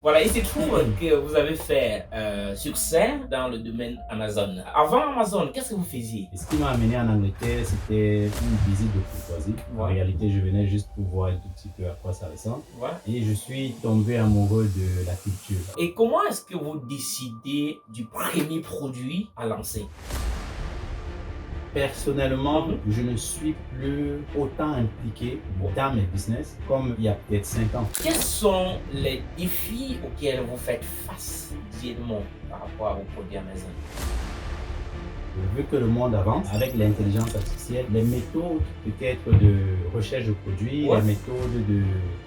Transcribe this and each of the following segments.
Voilà, il se trouve que vous avez fait succès dans le domaine Amazon. Avant Amazon, qu'est-ce que vous faisiez? Et ce qui m'a amené en Angleterre, c'était une visite de courtoisie. En Ouais. réalité, je venais juste pour voir un tout petit peu à quoi ça ressemble. Ouais. Et je suis tombé amoureux de la culture. Et comment est-ce que vous décidez du premier produit à lancer? Personnellement, je ne suis plus autant impliqué dans mes business comme il y a peut-être 5 ans. Quels sont les défis auxquels vous faites face quotidiennement par rapport à vos produits Amazon? Vu que le monde avance avec l'intelligence artificielle, les méthodes peut-être de recherche de produits, Ouais. les méthodes de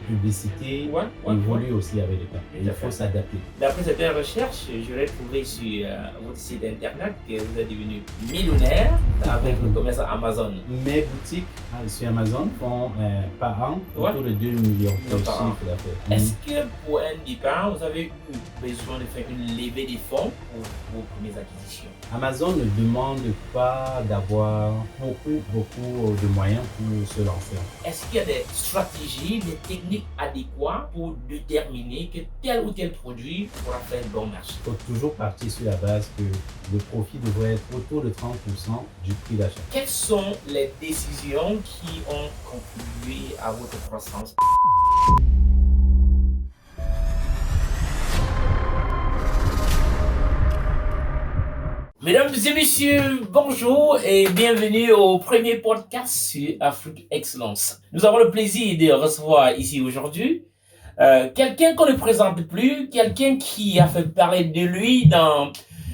publicité évoluent aussi avec le temps. Et il faut s'adapter. D'après certaines recherches, je l'ai trouvé sur votre site internet que vous êtes devenu millionnaire avec le commerce Amazon. Mes boutiques sur Amazon font par an autour de 2 millions de par an. chiffre d'affaires. Est-ce que pour un départ, vous avez eu besoin de faire une levée de fonds pour vos premières acquisitions? Amazon ne demande pas d'avoir beaucoup de moyens pour se lancer. Est-ce qu'il y a des stratégies, des techniques adéquates pour déterminer que tel ou tel produit pourra faire bon marché? Il faut toujours partir sur la base que le profit devrait être autour de 30% du prix d'achat. Quelles sont les décisions qui ont contribué à votre croissance? Mesdames et messieurs, bonjour et bienvenue au premier podcast sur Afrique Excellence. Nous avons le plaisir de recevoir ici aujourd'hui quelqu'un qu'on ne présente plus, quelqu'un qui a fait parler de lui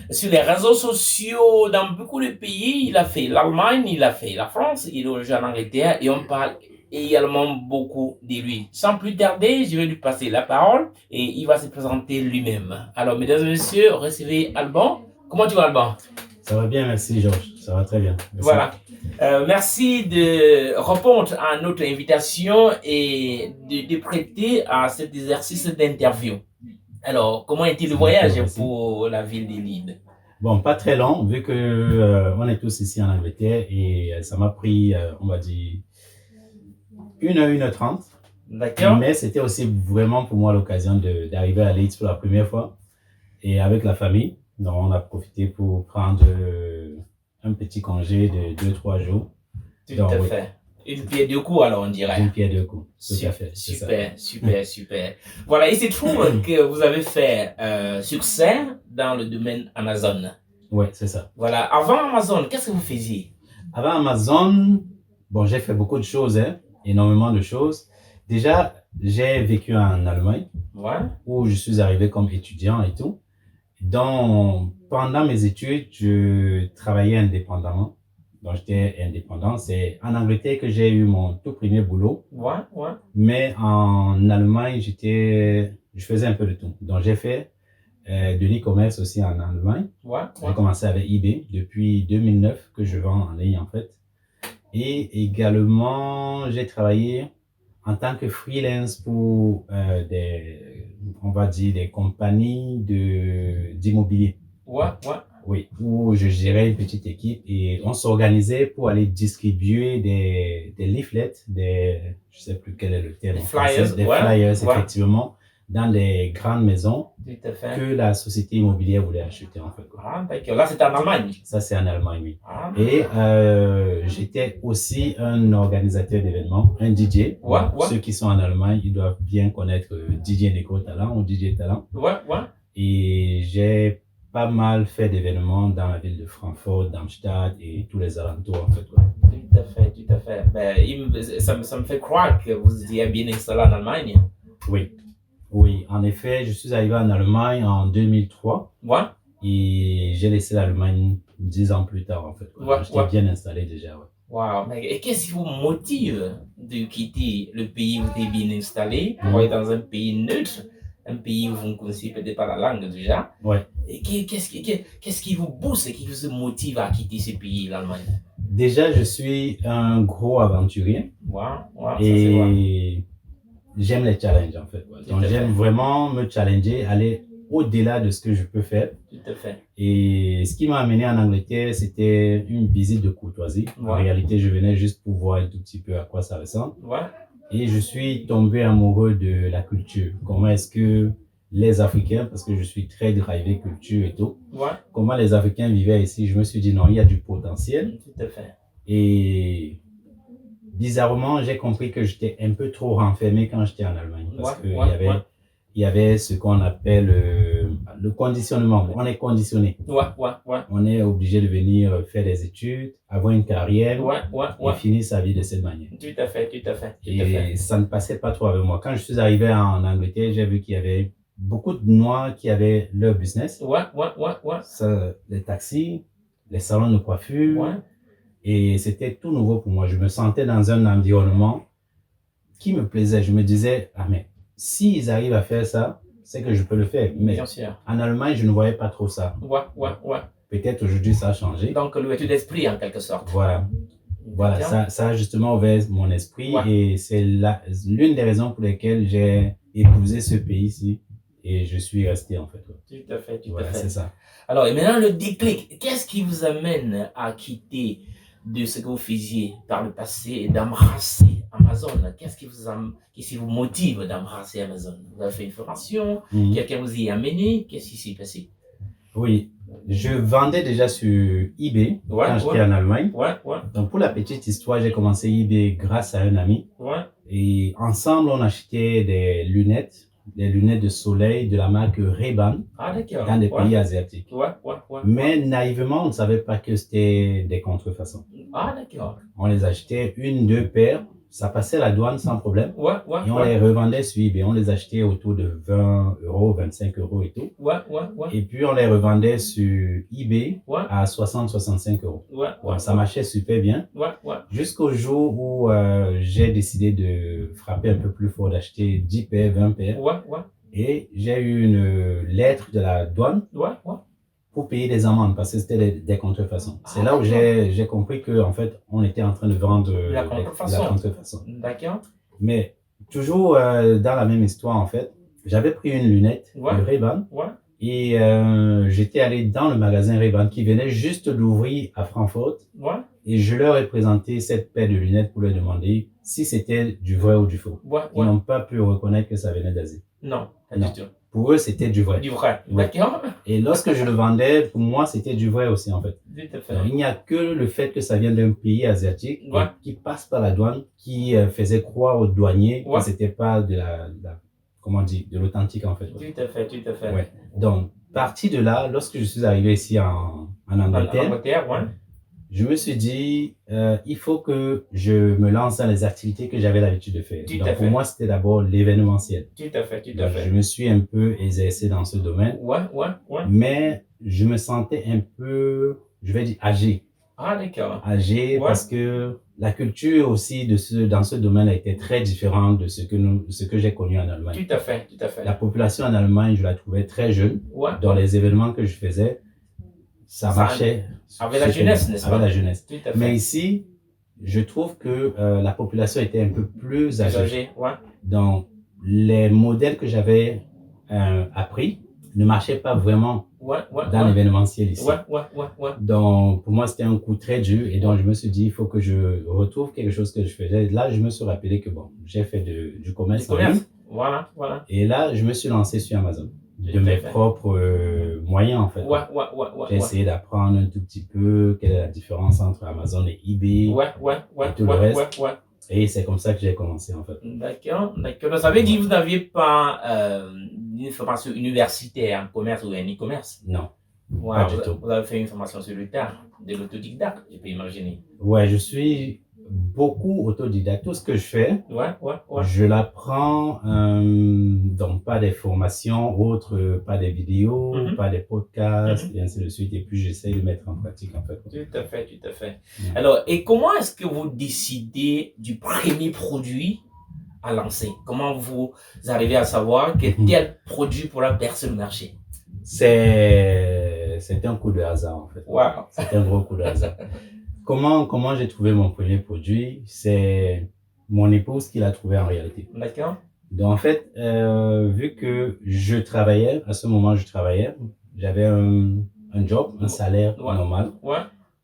sur les réseaux sociaux dans beaucoup de pays. Il a fait l'Allemagne, il a fait la France, il est aujourd'hui en Angleterre et on parle également beaucoup de lui. Sans plus tarder, je vais lui passer la parole et il va se présenter lui-même. Alors, mesdames et messieurs, recevez Alban. Comment tu vas, Alban? Ça va bien, merci Georges. Ça va très bien. Merci. Voilà. Merci de répondre à notre invitation et de prêter à cet exercice d'interview. Alors, comment était le voyage pour la ville de Lille? Bon, pas très long, vu que on est tous ici en Angleterre et ça m'a pris, on va dire, 1h30. D'accord. Mais c'était aussi vraiment pour moi l'occasion d'arriver à Leeds pour la première fois et avec la famille. Donc, on a profité pour prendre un petit congé de 2-3 jours. Tout à fait. Une pierre deux coups, alors on dirait. Une pierre deux coups, tout à fait. Super. Voilà, il se trouve que vous avez fait succès dans le domaine Amazon. Oui, c'est ça. Voilà, avant Amazon, qu'est-ce que vous faisiez? Avant Amazon, bon, j'ai fait beaucoup de choses, énormément de choses. Déjà, j'ai vécu en Allemagne, où je suis arrivé comme étudiant et tout. Donc, pendant mes études, je travaillais indépendamment. Donc, j'étais indépendant. C'est en Angleterre que j'ai eu mon tout premier boulot. Mais en Allemagne, je faisais un peu de tout. Donc, j'ai fait de l'e-commerce aussi en Allemagne. J'ai commencé avec eBay depuis 2009 que je vends en ligne, en fait. Et également, j'ai travaillé en tant que freelance pour on va dire, des compagnies d'immobilier. Oui, où je gérais une petite équipe et on s'organisait pour aller distribuer des leaflets, je sais plus quel est le terme. Des flyers, effectivement, dans des grandes maisons que la société immobilière voulait acheter, en fait. Ah, d'accord. Là, c'était en Allemagne. Ça, c'est en Allemagne, oui. Et j'étais aussi un organisateur d'événements, un DJ. Ceux qui sont en Allemagne, ils doivent bien connaître DJ Neko Talent ou DJ Talent. Et j'ai pas mal fait d'événements dans la ville de Francfort, Darmstadt et tous les alentours, en fait. Tout à fait. Ben, ça me fait croire que vous étiez bien installé en Allemagne. Oui, en effet, je suis arrivé en Allemagne en 2003. Et j'ai laissé l'Allemagne 10 ans plus tard, en fait. J'étais bien installé déjà, Wow. Mais qu'est-ce qui vous motive de quitter le pays où vous êtes bien installé pour aller dans un pays neutre, un pays où vous ne connaissez peut-être pas la langue déjà? Et qu'est-ce qui vous booste et qui vous motive à quitter ce pays, l'Allemagne? Déjà, je suis un gros aventurier. Et j'aime les challenges, en fait. Donc, j'aime vraiment me challenger, aller au-delà de ce que je peux faire. Tout à fait. Et ce qui m'a amené en Angleterre, c'était une visite de courtoisie. En réalité, je venais juste pour voir un tout petit peu à quoi ça ressemble. Et je suis tombé amoureux de la culture. Comment est-ce que les Africains, parce que je suis très drivé culture et tout. Ouais. Comment les Africains vivaient ici, je me suis dit non, il y a du potentiel. Tout à fait. Et bizarrement, j'ai compris que j'étais un peu trop renfermé quand j'étais en Allemagne. Parce qu'il y avait ce qu'on appelle le conditionnement. On est conditionné. On est obligé de venir faire des études, avoir une carrière et finir sa vie de cette manière. Tout à fait, tout à fait. Et ça ne passait pas trop avec moi. Quand je suis arrivé en Angleterre, j'ai vu qu'il y avait beaucoup de Noirs qui avaient leur business. Ça, les taxis, les salons de coiffure. Et c'était tout nouveau pour moi. Je me sentais dans un environnement qui me plaisait. Je me disais, ah mais s'ils arrivent à faire ça, c'est que je peux le faire. Mais en Allemagne, je ne voyais pas trop ça. Peut-être aujourd'hui, ça a changé. Donc, l'ouverture d'esprit, en quelque sorte. Voilà, ça a justement ouvert mon esprit et c'est l'une des raisons pour lesquelles j'ai épousé ce pays-ci et je suis resté en fait. Tout à fait, tout à fait. C'est ça. Alors, et maintenant, le déclic, qu'est-ce qui vous amène à quitter de ce que vous faisiez par le passé et d'embrasser Amazon? Qu'est-ce qui vous motive d'embrasser Amazon? Vous avez fait une formation, quelqu'un vous y a amené, qu'est-ce qui s'est passé? Oui, je vendais déjà sur eBay quand j'étais en Allemagne. Donc pour la petite histoire, j'ai commencé eBay grâce à un ami. Et ensemble, on achetait des lunettes de soleil de la marque Ray-Ban dans des pays asiatiques. Mais naïvement, on ne savait pas que c'était des contrefaçons. On les achetait 1-2 paires. Ça passait la douane sans problème. Et on les revendait sur eBay. On les achetait autour de 20 €, 25 € et tout. Et puis on les revendait sur eBay à 60-65 €. Donc, ça marchait super bien. Jusqu'au jour où j'ai décidé de frapper un peu plus fort, d'acheter 10 paires, 20 paires. Et j'ai eu une lettre de la douane pour payer des amendes parce que c'était des contrefaçons. C'est là où j'ai compris que en fait on était en train de vendre la contrefaçon. D'accord. Mais toujours dans la même histoire en fait, j'avais pris une lunette de Ray-Ban et j'étais allé dans le magasin Ray-Ban qui venait juste d'ouvrir à Francfort et je leur ai présenté cette paire de lunettes pour leur demander si c'était du vrai ou du faux. Ils n'ont pas pu reconnaître que ça venait d'Asie. Non, pas du tout. Pour eux, c'était du vrai. Du vrai, d'accord. Et lorsque je le vendais, pour moi, c'était du vrai aussi, en fait. Tout à fait. Donc, il n'y a que le fait que ça vient d'un pays asiatique qui passe par la douane, qui faisait croire aux douaniers que c'était pas de comment on dit, de l'authentique, en fait. Tout à fait, tout à fait. Donc, parti de là, lorsque je suis arrivé ici en Angleterre, je me suis dit, il faut que je me lance dans les activités que j'avais l'habitude de faire. Donc, pour moi, c'était d'abord l'événementiel. Tout à fait, tout à fait. Je me suis un peu exercé dans ce domaine. Mais je me sentais un peu, je vais dire, âgé. D'accord. Âgé parce que la culture aussi dans ce domaine a été très différente de ce que j'ai connu en Allemagne. Tout à fait, tout à fait. La population en Allemagne, je la trouvais très jeune. Dans les événements que je faisais, ça marchait. Avec la jeunesse, n'est-ce pas? Avec la jeunesse. Tout à fait. Mais ici, je trouve que la population était un peu plus âgée. Donc, les modèles que j'avais appris ne marchaient pas vraiment dans l'événementiel ici. Donc, pour moi, c'était un coup très dur. Et donc, je me suis dit, il faut que je retrouve quelque chose que je faisais. Là, je me suis rappelé que bon, j'ai fait du commerce en ligne. Et là, je me suis lancé sur Amazon. De mes propres moyens, en fait. J'ai essayé d'apprendre un tout petit peu quelle est la différence entre Amazon et eBay et tout le reste. Et c'est comme ça que j'ai commencé, en fait. D'accord, d'accord. Ça veut dire que vous n'aviez pas une formation universitaire en commerce ou en e-commerce? Non, pas du tout. Vous avez fait une formation sur le tard, de l'autodidacte, je peux imaginer. Ouais, je suis beaucoup autodidacte. Tout ce que je fais, je l'apprends, donc pas des formations autres, pas des vidéos, pas des podcasts, et ainsi de suite. Et puis, j'essaie de mettre en pratique, en fait. Tout à fait, tout à fait. Alors, et comment est-ce que vous décidez du premier produit à lancer? Comment vous arrivez à savoir que tel produit pourra percer le marché? C'est un coup de hasard, en fait. C'est un gros coup de hasard. Comment j'ai trouvé mon premier produit? C'est mon épouse qui l'a trouvé en réalité. D'accord. Donc, en fait, vu que à ce moment, je travaillais, j'avais un job, un salaire normal.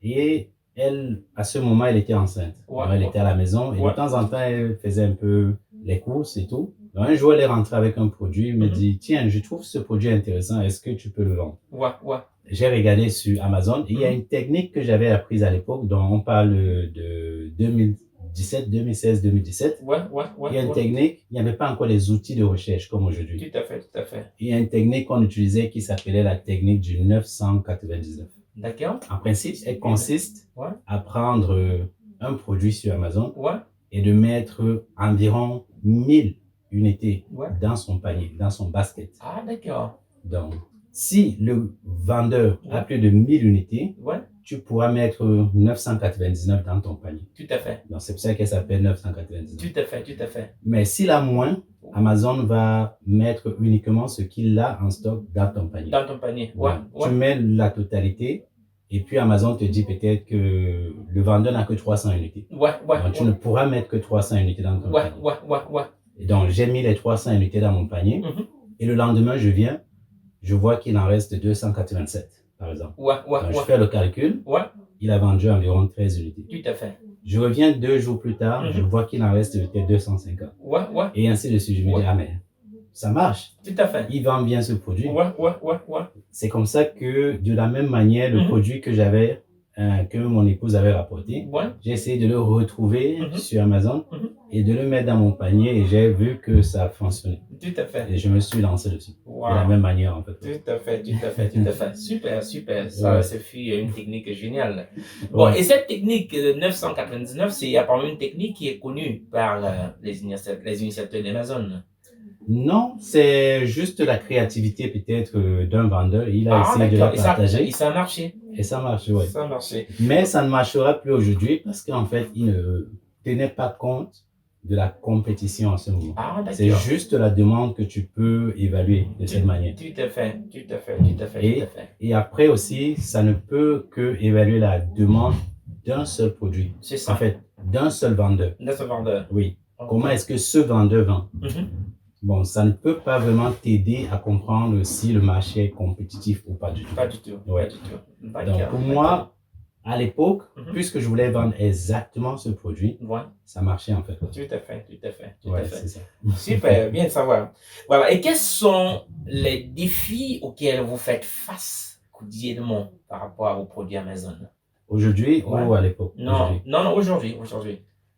Et elle, à ce moment, elle était enceinte. Donc, elle était à la maison et de temps en temps, elle faisait un peu les courses et tout. Donc, un jour, elle est rentrée avec un produit, il me dit, tiens, je trouve ce produit intéressant, est-ce que tu peux le vendre? J'ai regardé sur Amazon et il y a une technique que j'avais apprise à l'époque, dont on parle de 2017, 2016, 2017. Il y a une technique, il n'y avait pas encore les outils de recherche comme aujourd'hui. Tout à fait. Il y a une technique qu'on utilisait qui s'appelait la technique du 999. D'accord. En principe, elle consiste à prendre un produit sur Amazon et de mettre environ 1000 unités dans son panier, dans son basket. Ah, d'accord. Donc, si le vendeur a plus de 1000 unités, tu pourras mettre 999 dans ton panier. Tout à fait. Donc, c'est pour ça qu'elle s'appelle 999. Tout à fait. Mais s'il a moins, Amazon va mettre uniquement ce qu'il a en stock dans ton panier. Dans ton panier, Tu mets la totalité et puis Amazon te dit peut-être que le vendeur n'a que 300 unités. Donc, tu ne pourras mettre que 300 unités dans ton panier. Et donc, j'ai mis les 300 unités dans mon panier et le lendemain, je vois qu'il en reste 287, par exemple. Donc, je fais le calcul. Il a vendu environ 13 unités. Tout à fait. Je reviens 2 jours plus tard, je vois qu'il en reste peut-être 250. Et ainsi de suite. Je me dis, ah mais ça marche. Tout à fait. Il vend bien ce produit. C'est comme ça que, de la même manière, le produit que j'avais, que mon épouse avait rapporté, j'ai essayé de le retrouver sur Amazon et de le mettre dans mon panier et j'ai vu que ça fonctionnait. Tout à fait. Et je me suis lancé dessus. De la même manière, en fait. Tout à fait. Super. Ça, ça fut une technique géniale. Bon, et cette technique 999, c'est apparemment une technique qui est connue par les initiateurs d'Amazon. Non, c'est juste la créativité peut-être d'un vendeur. Il a essayé de la partager. Et ça a marché. Et ça marche, Ça a marché. Mais ça ne marchera plus aujourd'hui parce qu'en fait, il ne tenait pas compte de la compétition en ce moment. C'est juste la demande que tu peux évaluer de cette manière. Tout à fait. Et après aussi, ça ne peut que évaluer la demande d'un seul produit. C'est ça. En fait, d'un seul vendeur. Oui. Okay. Comment est-ce que ce vendeur vend? Bon, ça ne peut pas vraiment t'aider à comprendre si le marché est compétitif ou pas du tout. Pas du tout. Donc, pour moi, à l'époque, puisque je voulais vendre exactement ce produit, ça marchait en fait. Tout à fait. C'est ça. Super, bien de savoir. Voilà. Et quels sont les défis auxquels vous faites face quotidiennement par rapport à vos produits Amazon? Aujourd'hui ou à l'époque? Non, aujourd'hui.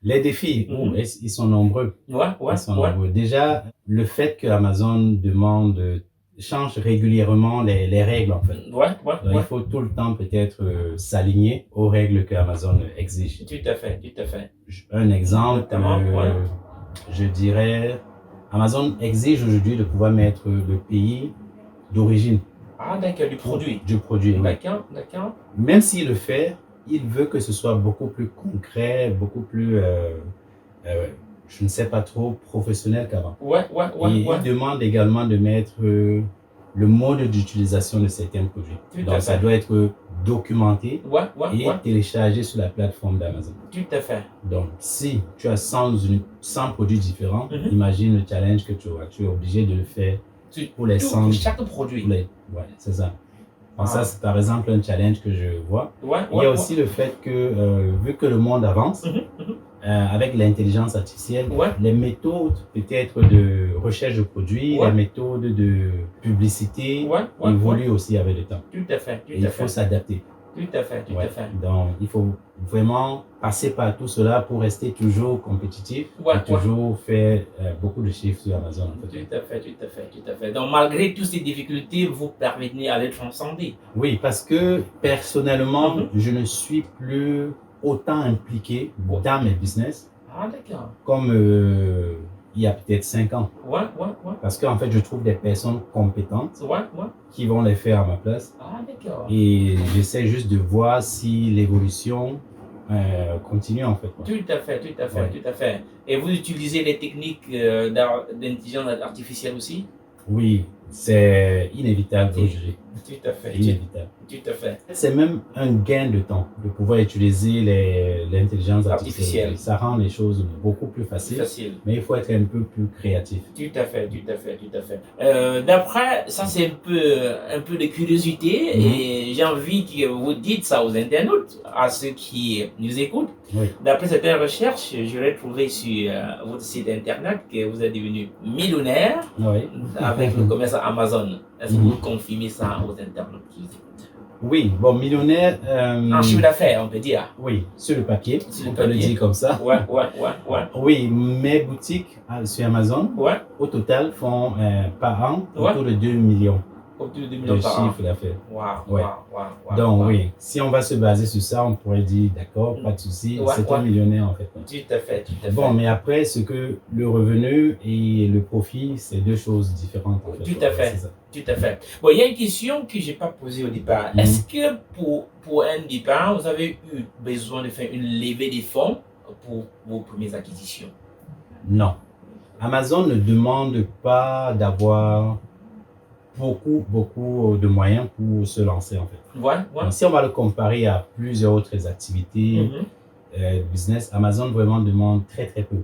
Les défis, ils sont nombreux. Ils sont nombreux. Déjà, le fait que Amazon change régulièrement les règles, en fait. Donc, il faut tout le temps peut-être s'aligner aux règles que Amazon exige. Tout à fait. Un exemple, je dirais, Amazon exige aujourd'hui de pouvoir mettre le pays d'origine. Ah, d'accord, du produit. D'accord. Même s'il le fait, il veut que ce soit beaucoup plus concret, beaucoup plus, je ne sais pas trop, professionnel qu'avant. Il demande également de mettre le mode d'utilisation de certains produits. Donc, ça doit être documenté et téléchargé sur la plateforme d'Amazon. Tout à fait. Donc, si tu as 100 produits différents, imagine le challenge que tu auras. Tu es obligé de le faire pour les 100. Pour chaque produit. C'est ça. Donc ça, c'est par exemple un challenge que je vois. Il y a aussi le fait que, vu que le monde avance, avec l'intelligence artificielle, les méthodes peut-être de recherche de produits, les méthodes de publicité évoluent aussi avec le temps. Tout à fait. Il faut s'adapter. Tout à fait. Donc, il faut vraiment passer par tout cela pour rester toujours compétitif et toujours faire beaucoup de chiffres sur Amazon. En fait. Tout à fait. Donc, malgré toutes ces difficultés, vous parvenez à les transcender. Oui, parce que personnellement, je ne suis plus autant impliqué dans mes business comme il y a peut-être 5 ans. Parce qu'en fait, je trouve des personnes compétentes qui vont les faire à ma place. Et j'essaie juste de voir si l'évolution continue en fait. Tout à fait. Et vous utilisez les techniques d'intelligence artificielle aussi? Oui, c'est inévitable aujourd'hui. Tout à fait. C'est inévitable. Tout à fait. C'est même un gain de temps de pouvoir utiliser l'intelligence artificielle. Ça rend les choses beaucoup plus faciles, mais il faut être un peu plus créatif. Tout à fait, tout à fait, tout à fait. D'après, ça c'est un peu de curiosité et j'ai envie que vous dites ça aux internautes, à ceux qui nous écoutent. Oui. D'après certaines recherches, j'aurais trouvé sur votre site internet que vous êtes devenu millionnaire avec le commerce Amazon. Est-ce que vous confirmez ça aux internautes qui nous écoutent? Oui, bon, millionnaire. En chiffre d'affaires, on peut dire. Oui, sur le papier, on peut le dire comme ça. Ouais. Oui, mes boutiques sur Amazon, au total, font par an autour de 2 millions. Autour de 2 millions par an. Chiffre d'affaires. Wow. Donc, oui, si on va se baser sur ça, on pourrait dire, d'accord, pas de souci, c'est un millionnaire en fait. Tout à fait. Bon, mais après, le revenu et le profit, c'est deux choses différentes en fait. Tout à fait. Bon, il y a une question que je n'ai pas posée au départ. Est-ce que pour un départ, vous avez eu besoin de faire une levée de fonds pour vos premières acquisitions? Non. Amazon ne demande pas d'avoir beaucoup de moyens pour se lancer en fait. Donc, si on va le comparer à plusieurs autres activités, business, Amazon vraiment demande très peu.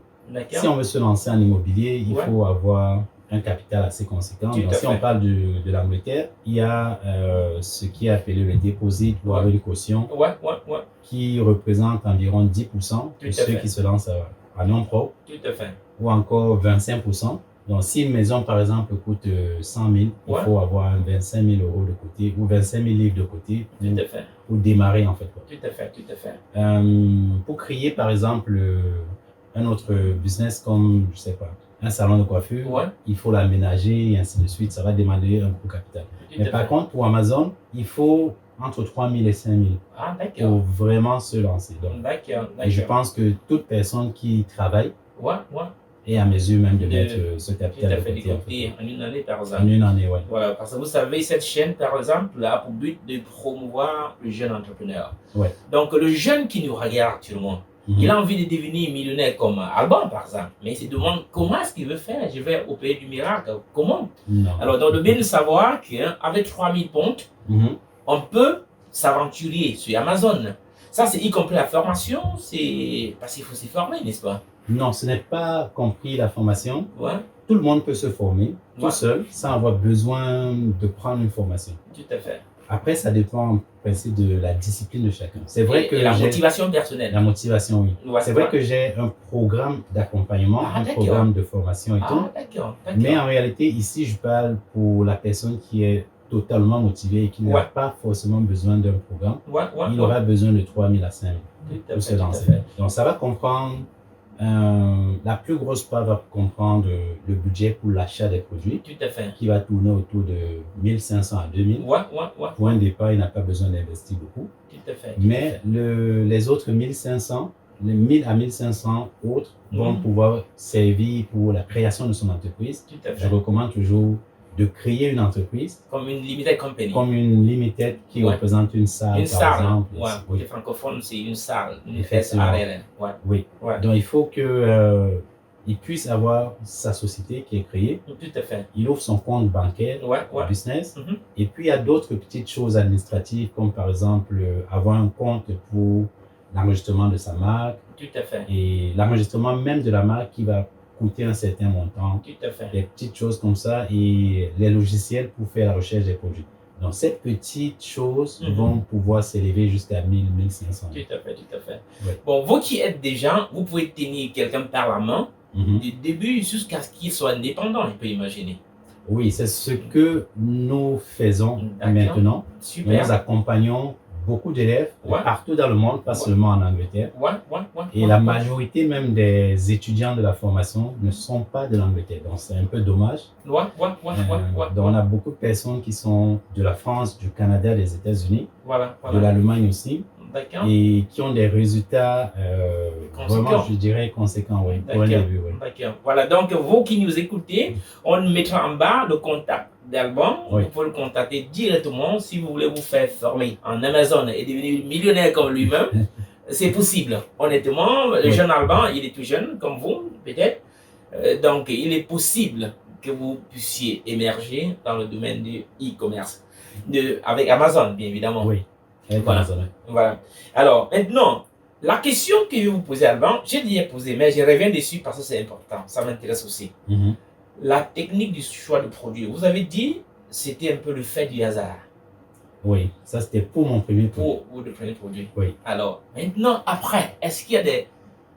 Si on veut se lancer en immobilier, il faut avoir un capital assez conséquent. Donc, si on parle de l'Angleterre, il y a ce qui est appelé le déposit ou une caution qui représente environ 10% de ceux qui se lancent à nom propre. Tout à fait. Ou encore 25%. Donc, si une maison, par exemple, coûte 100 000, il faut avoir 25 000 € de côté ou 25 000 livres de côté pour démarrer, en fait. Tout à fait. Pour créer, par exemple, un autre business comme, je sais pas, un salon de coiffure, il faut l'aménager et ainsi de suite. Ça va demander un gros capital. Mais par contre, pour Amazon, il faut entre 3 000 et 5 000 pour vraiment se lancer. Donc, et je pense que toute personne qui travaille et à mesure même de mettre ce capital de côté. En une année, par exemple. En une année, oui. Voilà, parce que vous savez, cette chaîne, par exemple, a pour but de promouvoir le jeune entrepreneur. Donc, le jeune qui nous regarde actuellement, il a envie de devenir millionnaire comme Alban, par exemple. Mais il se demande comment est-ce qu'il veut faire. Je vais au pays du miracle. Comment? Alors, dans le bien de savoir qu'avec 3000 pontes, on peut s'aventurer sur Amazon. Ça, c'est y compris la formation. C'est parce qu'il faut se former, n'est-ce pas? Non, ce n'est pas compris la formation. Tout le monde peut se former tout seul sans avoir besoin de prendre une formation. Tout à fait. Après, ça dépend en principe de la discipline de chacun. C'est vrai que la motivation personnelle. La motivation, oui. C'est vrai que j'ai un programme d'accompagnement, un programme de formation et tout. Mais en réalité, ici, je parle pour la personne qui est totalement motivé et qui n'a pas forcément besoin d'un programme. Il aura besoin de 3 000 à 5 000 pour se lancer. Donc, ça va comprendre, la plus grosse part va comprendre le budget pour l'achat des produits, qui va tourner autour de 1 500 à 2 000. Pour un départ, il n'a pas besoin d'investir beaucoup. Mais les autres 1 500, les 1 000 à 1 500 autres vont pouvoir servir pour la création de son entreprise. Je recommande toujours de créer une entreprise. Comme une limited company. Comme une limited qui représente une salle, par exemple. Pour les francophones, c'est une salle, une SARL. Oui. Donc, il faut qu'il puisse avoir sa société qui est créée. Tout à fait. Il ouvre son compte bancaire, business. Et puis, il y a d'autres petites choses administratives, comme par exemple, avoir un compte pour l'enregistrement de sa marque. Tout à fait. Et l'enregistrement même de la marque qui va coûter un certain montant. Tout à fait. Des petites choses comme ça et les logiciels pour faire la recherche des produits. Donc, ces petites choses vont pouvoir s'élever jusqu'à 1 000, 1 500. Tout à fait. Bon, vous qui êtes des gens, vous pouvez tenir quelqu'un par la main du début jusqu'à ce qu'il soit indépendant, je peux imaginer. Oui, c'est ce que nous faisons maintenant. Super. Nous accompagnons beaucoup d'élèves partout dans le monde, pas seulement en Angleterre. Et la majorité même des étudiants de la formation ne sont pas de l'Angleterre. Donc, c'est un peu dommage. Donc, on a beaucoup de personnes qui sont de la France, du Canada, des États-Unis, de l'Allemagne aussi. Et qui ont des résultats vraiment, je dirais, conséquents. Pour un début. Voilà, donc vous qui nous écoutez, on mettra en bas le contact d'Alban. Vous pouvez le contacter directement si vous voulez vous faire former en Amazon et devenir millionnaire comme lui-même. C'est possible. Honnêtement, le jeune Alban, il est tout jeune, comme vous, peut-être. Donc, il est possible que vous puissiez émerger dans le domaine du e-commerce, avec Amazon, bien évidemment. Oui, avec Amazon. Voilà. Alors, maintenant, la question que je vais vous poser, Alban, j'ai déjà posé, mais je reviens dessus parce que c'est important, ça m'intéresse aussi. La technique du choix de produit, vous avez dit, c'était un peu le fait du hasard. Oui, ça c'était pour mon premier produit. Pour le premier produit. Oui. Alors, maintenant, après, est-ce qu'il y a des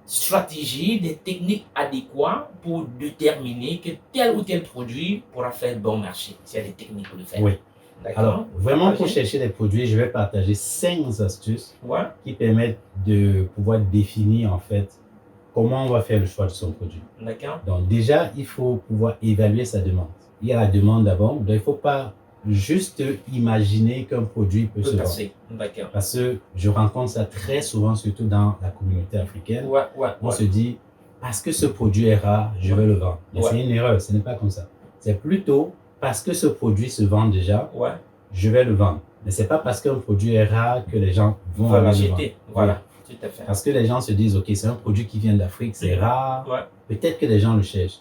stratégies, des techniques adéquates pour déterminer que tel ou tel produit pourra faire bon marché? S'il y a des techniques pour le faire. Oui. Alors, vraiment, pour chercher des produits, je vais partager 5 astuces qui permettent de pouvoir définir en fait comment on va faire le choix de son produit. D'accord. Donc, déjà, il faut pouvoir évaluer sa demande. Il y a la demande d'abord, donc il ne faut pas juste imaginer qu'un produit peut se vendre. D'accord. Parce que je rencontre ça très souvent, surtout dans la communauté africaine. On se dit, parce que ce produit est rare, je vais le vendre. Mais c'est une erreur, ce n'est pas comme ça. C'est plutôt parce que ce produit se vend déjà, je vais le vendre. Mais ce n'est pas parce qu'un produit est rare que les gens vont l'acheter. Voilà, tout à fait. Parce que les gens se disent, ok, c'est un produit qui vient d'Afrique, c'est rare. Peut-être que les gens le cherchent.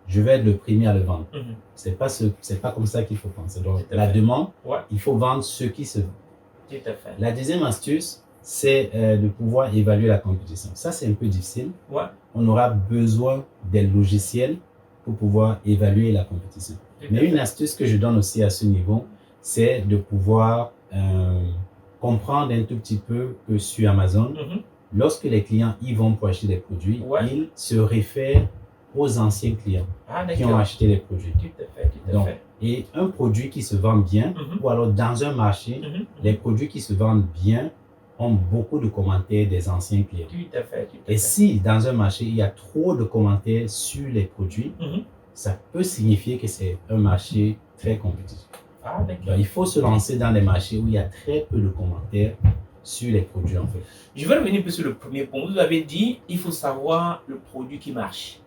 Je vais être le premier à le vendre. C'est pas comme ça qu'il faut penser. Donc, la demande, il faut vendre ce qui se vend. Tout à fait. La deuxième astuce, c'est de pouvoir évaluer la compétition. Ça, c'est un peu difficile. On aura besoin des logiciels pour pouvoir évaluer la compétition. Mais une astuce que je donne aussi à ce niveau, c'est de pouvoir comprendre un tout petit peu que sur Amazon, lorsque les clients y vont pour acheter des produits, ils se réfèrent aux anciens clients qui ont acheté les produits. Tout à fait. Et un produit qui se vend bien, ou alors dans un marché, les produits qui se vendent bien ont beaucoup de commentaires des anciens clients. Tout à fait. Et si dans un marché, il y a trop de commentaires sur les produits, ça peut signifier que c'est un marché très compétitif. Donc, il faut se lancer dans des marchés où il y a très peu de commentaires sur les produits en fait. Je vais revenir un peu sur le premier point. Vous avez dit il faut savoir le produit qui marche.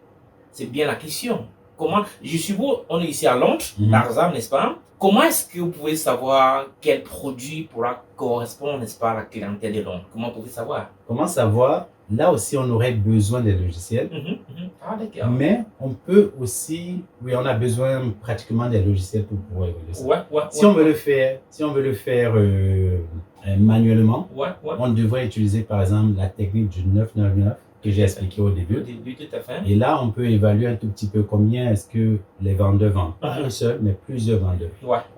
C'est bien la question. Comment, je suppose, on est ici à Londres, par exemple, n'est-ce pas? Comment est-ce que vous pouvez savoir quel produit pourra correspondre, n'est-ce pas, à la clientèle de Londres? Comment vous pouvez savoir? Comment savoir? Là aussi, on aurait besoin des logiciels. D'accord. Mais on peut aussi, on a besoin pratiquement des logiciels pour pouvoir évoluer ça. Si on veut le faire manuellement, on devrait utiliser par exemple la technique du 999 que j'ai expliqué au début. Tout à fait. Et là, on peut évaluer un tout petit peu combien est-ce que les vendeurs vendent. Pas un seul, mais plusieurs vendeurs.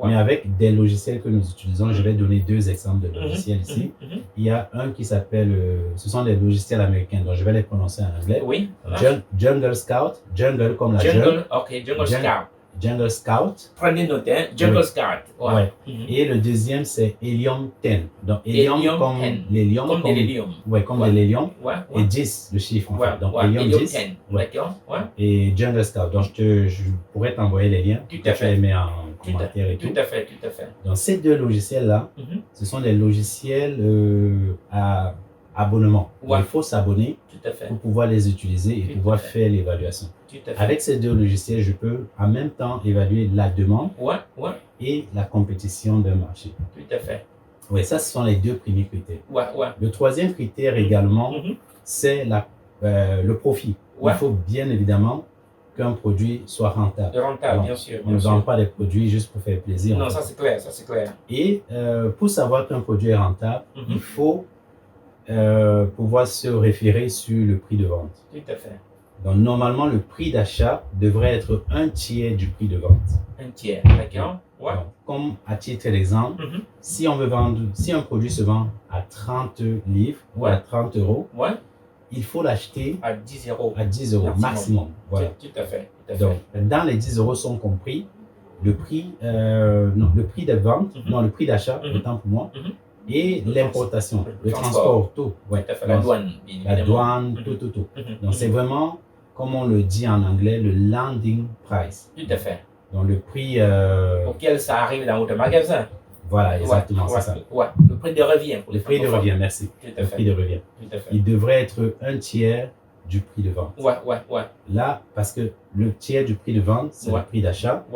Mais avec des logiciels que nous utilisons, je vais donner 2 exemples de logiciels ici. Il y a un qui s'appelle, ce sont des logiciels américains, donc je vais les prononcer en anglais. Oui. Jungle Scout, Jungle comme la jungle. Ok, Jungle Scout. Jungle Scout. Prenez note, hein? Jungle Scout. Et le deuxième, c'est Helium 10. Donc, Helium comme les lions. Comme des lions. Comme des lions. Et 10, le chiffre en fait. Donc, Helium 10. D'accord. Et Jungle Scout. Donc, je pourrais t'envoyer les liens. Tout à fait. Les mets en commentaire et tout. Tout à fait. Donc, ces 2 logiciels-là, ce sont des logiciels à abonnement. Il faut s'abonner pour pouvoir les utiliser et pouvoir faire l'évaluation. Avec ces 2 logiciels, je peux en même temps évaluer la demande et la compétition d'un marché. Tout à fait. Oui, ça, ce sont les 2 premiers critères. Le troisième critère également, c'est le profit. Il faut bien évidemment qu'un produit soit rentable. Rentable, bien sûr. On ne vend pas des produits juste pour faire plaisir. Non, ça c'est clair, Et pour savoir qu'un produit est rentable, il faut pouvoir se référer sur le prix de vente. Tout à fait. Donc, normalement, le prix d'achat devrait être 1/3 du prix de vente. 1/3, d'accord. Donc, comme à titre d'exemple, si un produit se vend à 30 livres ou à 30 euros, il faut l'acheter à 10 euros. À 10 euros maximum. Voilà. Tout à fait. Donc, dans les 10 euros sont compris le prix de vente, le prix d'achat, autant pour moi, et l'importation, le transport, tout. La douane, la douane, tout. Donc, c'est vraiment, comme on le dit en anglais, le landing price. Tout à fait. Donc, le prix auquel ça arrive dans votre magasin. Voilà, exactement, c'est ça. Le prix de revient. Le prix de revient, merci. Le prix de revient. Il devrait être 1/3 du prix de vente. Là, parce que le tiers du prix de vente, c'est le prix d'achat.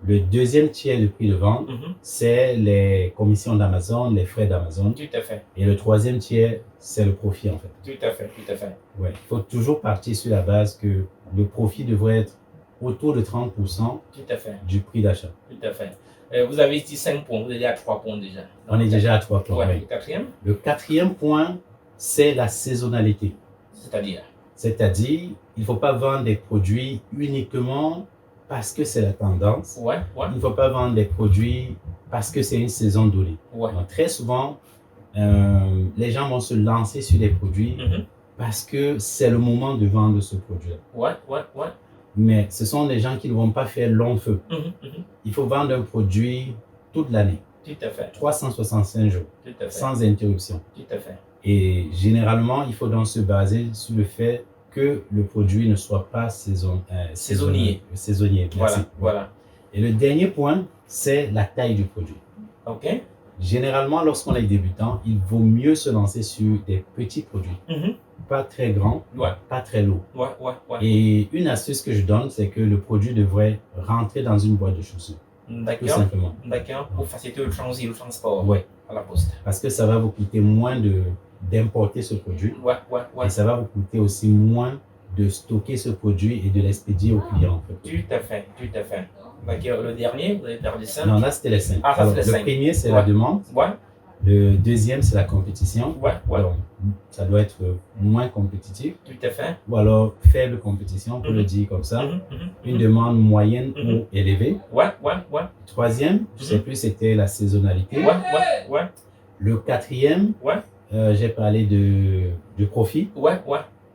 Le deuxième tiers du prix de vente, c'est les commissions d'Amazon, les frais d'Amazon. Tout à fait. Et le troisième tiers, c'est le profit en fait. Tout à fait. Il faut toujours partir sur la base que le profit devrait être autour de 30% Tout à fait. du prix d'achat. Tout à fait. Vous avez dit 5 points, vous êtes à 3 points déjà. On est déjà à 3 points. Ouais, Oui. le quatrième? Le quatrième point, c'est la saisonnalité. C'est-à-dire, il ne faut pas vendre des produits uniquement parce que c'est la tendance. ouais. Il ne faut pas vendre des produits parce que c'est une saison donnée. Ouais. Donc, très souvent, les gens vont se lancer sur des produits parce que c'est le moment de vendre ce produit-là. Ouais. Mais ce sont des gens qui ne vont pas faire long feu. Il faut vendre un produit toute l'année. Tout à fait. 365 jours, Tout à fait. sans interruption. Tout à fait. Et généralement, il faut donc se baser sur le fait que le produit ne soit pas saisonnier. Merci. Voilà. Et le dernier point, c'est la taille du produit. OK. Généralement, lorsqu'on est débutant, il vaut mieux se lancer sur des petits produits. Pas très grands, pas très lourds. Ouais. Et une astuce que je donne, c'est que le produit devrait rentrer dans une boîte de chaussures. D'accord. Tout simplement. D'accord. Pour faciliter le transport Ouais. à la poste. Parce que ça va vous coûter moins d'importer ce produit. Ouais. Et ça va vous coûter aussi moins de stocker ce produit et de l'expédier au client. En fait. Tout à fait. D'accord. Le dernier, vous avez perdu 5. Non, là, c'était les 5. Ah, ça, c'est les 5. Le premier, c'est la demande. Ouais. Le deuxième, c'est la compétition. Ouais. Donc, ça doit être moins compétitif. Tout à fait. Ou alors faible compétition, pour le dire comme ça. Une demande moyenne ou élevée. Ouais. Troisième, je ne sais plus, c'était la saisonnalité. Ouais. Le quatrième, j'ai parlé de profit. Ouais.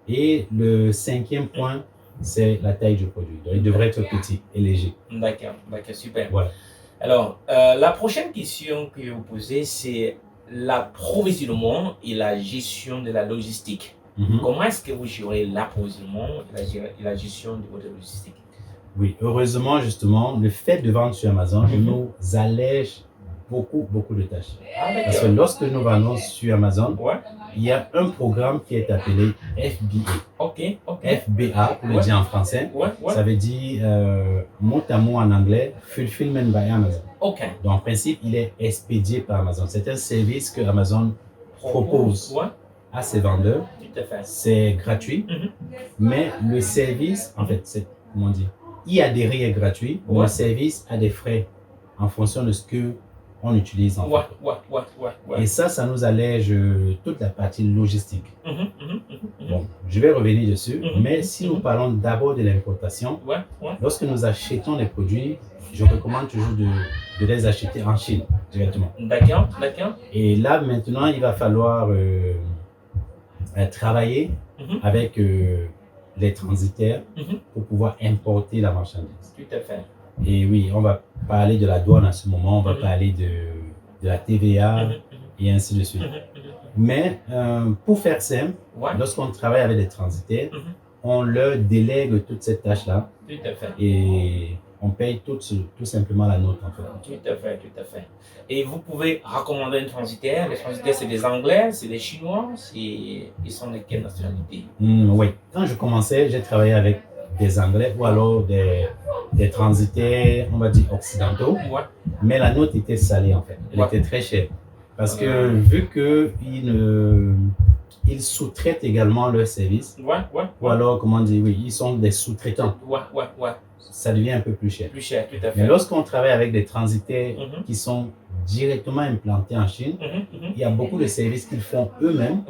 Et le cinquième point, c'est la taille du produit. Donc, il devrait être petit et léger. D'accord, super. Voilà. Alors, la prochaine question que je vais vous poser, c'est l'approvisionnement et la gestion de la logistique. Comment est-ce que vous gérez l'approvisionnement et la gestion de votre logistique? Oui, heureusement, justement, le fait de vendre sur Amazon nous allège beaucoup de tâches. Parce que lorsque nous vendons sur Amazon, il y a un programme qui est appelé FBA. OK. FBA, pour le dire en français, ça veut dire mot à mot en anglais, Fulfillment by Amazon. OK. Donc, en principe, il est expédié par Amazon. C'est un service que Amazon propose à ses vendeurs. Tout à fait. C'est gratuit, mais le service, en fait, c'est, comment dire, y adhérer est gratuit, mais le service a des frais en fonction de ce que on utilise en fait. Et ça nous allège toute la partie logistique. Bon, je vais revenir dessus, mais si nous parlons d'abord de l'importation, lorsque nous achetons les produits, je recommande toujours de les acheter en Chine directement. D'accord. Et là, maintenant, il va falloir travailler avec les transitaires pour pouvoir importer la marchandise. Tout à fait. Et oui, on va parler de la douane à ce moment, on va parler de la TVA et ainsi de suite. Mais pour faire simple, lorsqu'on travaille avec des transitaires, on leur délègue toute cette tâche-là. Tout à fait. Et on paye tout simplement la note en fait. Tout à fait. Et vous pouvez recommander un transitaire. Les transitaires, c'est des Anglais, c'est des Chinois, ils sont de quelle nationalité? Oui, quand je commençais, j'ai travaillé avec des Anglais ou alors des transitaires, on va dire occidentaux. Mais la note était salée en fait. Elle était très chère. Parce que vu qu'ils sous-traitent également leurs services, ou alors, comment dire, oui, ils sont des sous-traitants. Ça devient un peu plus cher. Tout à fait. Mais lorsqu'on travaille avec des transitaires qui sont directement implantés en Chine, il y a beaucoup de services qu'ils font eux-mêmes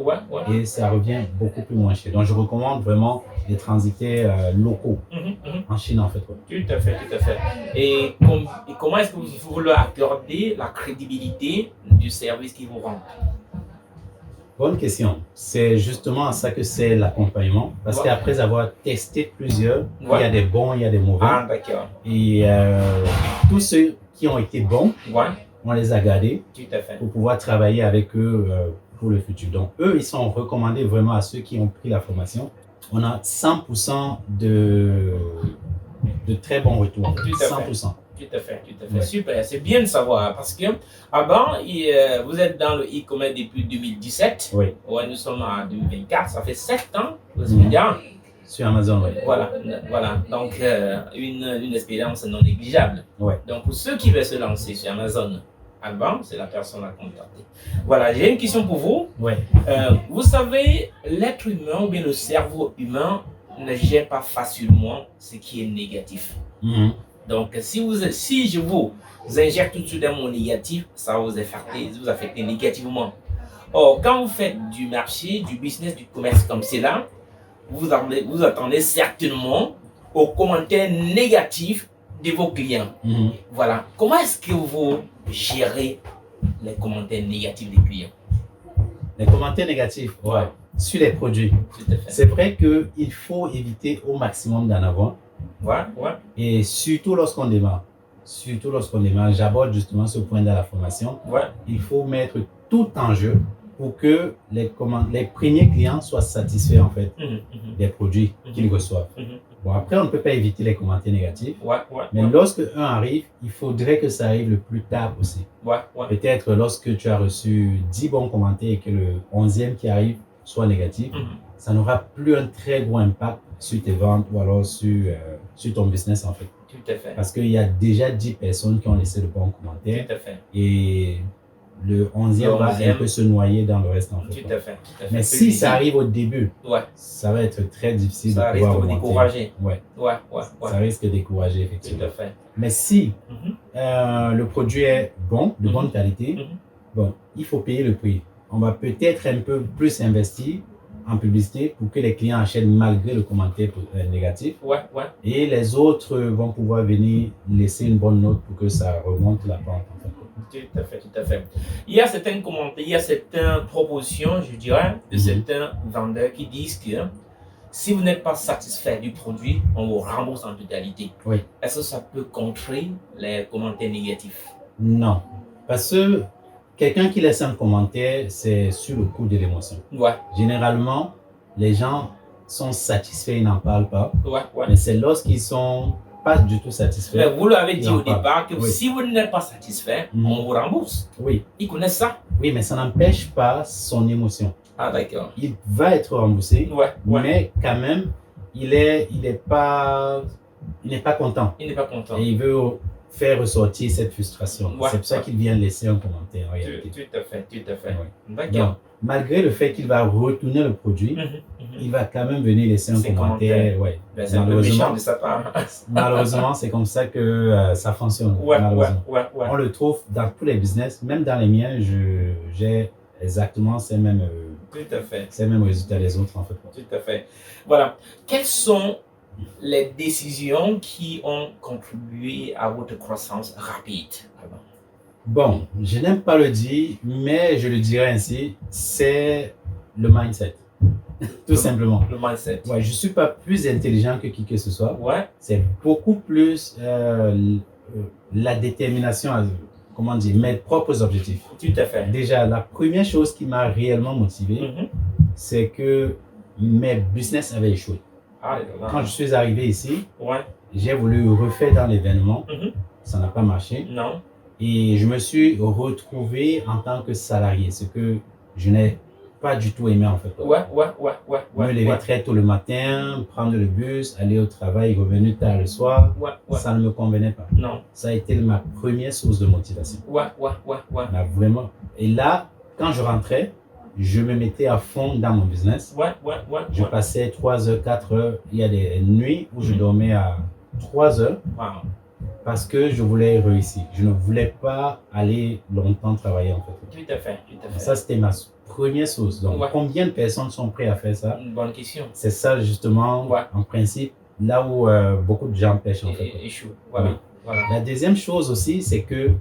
et ça revient beaucoup plus moins cher. Donc, je recommande vraiment les transitaires locaux en Chine en fait. Tout à fait. Et comment est-ce que vous leur accordez la crédibilité du service qu'ils vous rendent? Bonne question. C'est justement à ça que c'est l'accompagnement. Parce qu'après avoir testé plusieurs, il y a des bons, il y a des mauvais. Ah, d'accord. Et tous ceux qui ont été bons, on les a gardés pour pouvoir travailler avec eux pour le futur. Donc, eux, ils sont recommandés vraiment à ceux qui ont pris la formation. On a 100% de très bons retours. 100%. Tout à fait. Super, c'est bien de savoir parce que avant, vous êtes dans le e-commerce depuis 2017. Oui. Nous sommes en 2024, ça fait 7 ans. Vous êtes bien. Sur Amazon, oui. Voilà. Donc, une expérience non négligeable. Donc, pour ceux qui veulent se lancer sur Amazon, Alban, c'est la personne à contacter. Voilà, j'ai une question pour vous. Vous savez, l'être humain ou bien le cerveau humain ne gère pas facilement ce qui est négatif. Donc, si je vous injecte tout de suite un mot négatif, ça va vous affecter négativement. Or, quand vous faites du marché, du business, du commerce comme cela, vous attendez certainement aux commentaires négatifs de vos clients. Voilà. Comment est-ce que vous gérez les commentaires négatifs des clients? Les commentaires négatifs, ouais, sur les produits. C'est vrai qu'il faut éviter au maximum d'en avoir. Ouais. Et surtout lorsqu'on démarre. J'aborde justement ce point dans la formation. Ouais. Il faut mettre tout en jeu pour que les premiers clients soient satisfaits en fait des produits qu'ils reçoivent. Bon, après, on ne peut pas éviter les commentaires négatifs. Mais lorsque un arrive, il faudrait que ça arrive le plus tard possible. Peut-être lorsque tu as reçu 10 bons commentaires et que le 11e qui arrive soit négatif, ça n'aura plus un très gros impact sur tes ventes ou alors sur ton business en fait. Tout à fait. Parce qu'il y a déjà 10 personnes qui ont laissé de bons commentaires. Tout à fait. Et le 11e va un peu se noyer dans le reste en fait. Tout à fait. Mais si ça arrive au début, ça va être très difficile de pouvoir remonter. Décourager. Ça risque de décourager effectivement. Tout à fait. Mais si le produit est bon, de bonne qualité, bon, il faut payer le prix. On va peut-être un peu plus investir en publicité pour que les clients achètent malgré le commentaire négatif. Et les autres vont pouvoir venir laisser une bonne note pour que ça remonte la pente. En fait. Tout à fait. Il y a certains commentaires, il y a certaines propositions, je dirais, de certains vendeurs qui disent que si vous n'êtes pas satisfait du produit, on vous rembourse en totalité. Oui. Est-ce que ça peut contrer les commentaires négatifs? Non. Parce que quelqu'un qui laisse un commentaire, c'est sur le coup de l'émotion. Généralement, les gens sont satisfaits, ils n'en parlent pas. Mais c'est lorsqu'ils sont pas du tout satisfaits. Mais vous l'avez dit au départ que si vous n'êtes pas satisfait, on vous rembourse. Oui. Ils connaissent ça. Oui, mais ça n'empêche pas son émotion. Ah, d'accord. Il va être remboursé, mais quand même, il n'est pas content. Il n'est pas content. Et il veut faire ressortir cette frustration. C'est pour ça qu'il vient laisser un commentaire. Tout à fait. D'accord. Donc, malgré le fait qu'il va retourner le produit, il va quand même venir laisser un commentaire. Ben, c'est un peu méchant de sa part. Malheureusement, c'est comme ça que ça fonctionne. On le trouve dans tous les business, même dans les miens, j'ai exactement ces mêmes résultats des autres en fait. Tout à fait. Voilà. Quelles sont les décisions qui ont contribué à votre croissance rapide? Bon, je n'aime pas le dire, mais je le dirais ainsi, c'est le mindset. Tout simplement. Le mindset. Je ne suis pas plus intelligent que qui que ce soit. C'est beaucoup plus la détermination à, mes propres objectifs. Tout à fait. Déjà, la première chose qui m'a réellement motivé, c'est que mes business avaient échoué. Quand je suis arrivé ici, j'ai voulu refaire dans l'événement. Ça n'a pas marché. Non. Et je me suis retrouvé en tant que salarié, ce que je n'ai pas du tout aimé en fait. Me lever très tôt le matin, prendre le bus, aller au travail, revenir tard le soir, ça ne me convenait pas. Non. Ça a été ma première source de motivation. Vraiment. Et là, quand je rentrais, je me mettais à fond dans mon business. Je passais 3 heures, 4 heures. Il y a des nuits où je dormais à 3 heures. Parce que je voulais réussir. Je ne voulais pas aller longtemps travailler en fait. Tout à fait. Ça, c'était ma première source. Donc, combien de personnes sont prêtes à faire ça? Une bonne question. C'est ça justement, en principe, là où beaucoup de gens pêchent en fait. Échouent. La deuxième chose aussi, c'est que